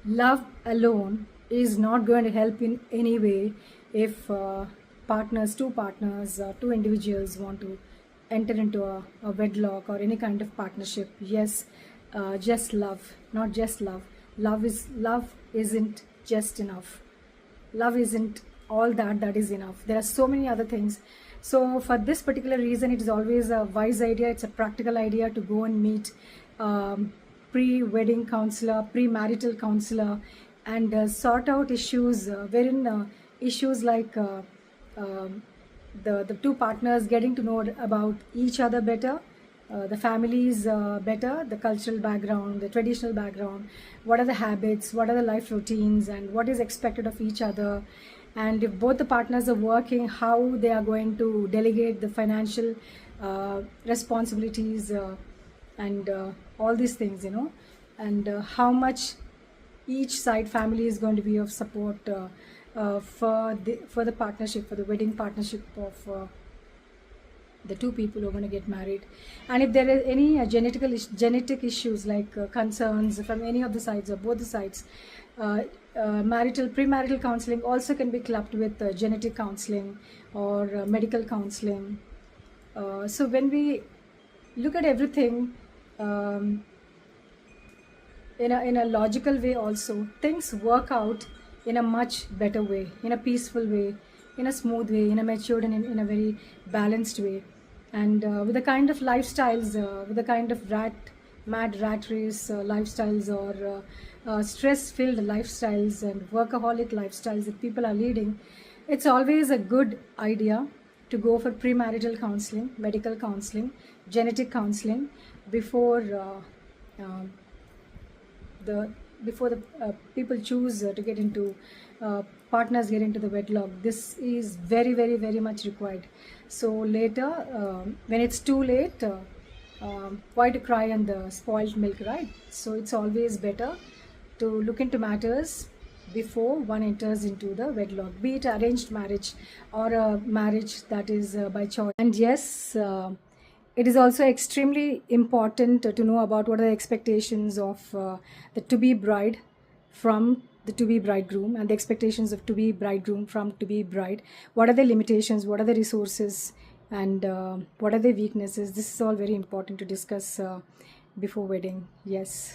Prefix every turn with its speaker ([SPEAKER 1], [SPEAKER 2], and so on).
[SPEAKER 1] Love alone is not going to help in any way if two partners, two individuals want to enter into a wedlock or any kind of partnership. Yes, just love, not just love. Love isn't just enough. Love isn't all that is enough. There are so many other things. So for this particular reason, it is always a wise idea, it's a practical idea to go and meet pre-wedding counselor, pre-marital counselor, and sort out issues wherein issues like um, the two partners getting to know about each other better, the families better, the cultural background, the traditional background, what are the habits, what are the life routines, and what is expected of each other. And if both the partners are working, how they are going to delegate the financial responsibilities and all these things, and how much each side family is going to be of support for the partnership, for the wedding partnership of the two people who are going to get married. And if there are any genetic issues like concerns from any of the sides or both the sides, premarital counseling also can be clubbed with genetic counseling or medical counseling. So when we look at everything in a logical way, also things work out in a much better way, in a peaceful way, in a smooth way, in a matured and in a very balanced way. And with the kind of lifestyles, with the kind of mad rat race lifestyles, or stress filled lifestyles and workaholic lifestyles that people are leading, it's always a good idea to go for premarital counseling, medical counseling, genetic counseling before uh, the before the people choose to get into partners get into the wedlock. This is very much required. So later, when it's too late, why to cry on the spoiled milk, right? So it's always better to look into matters before one enters into the wedlock, be it arranged marriage or a marriage that is by choice. And yes, it is also extremely important to know about what are the expectations of the to-be bride from the to-be bridegroom, and the expectations of to-be bridegroom from to-be bride. What are the limitations? What are the resources? And what are the weaknesses? This is all very important to discuss before wedding. Yes.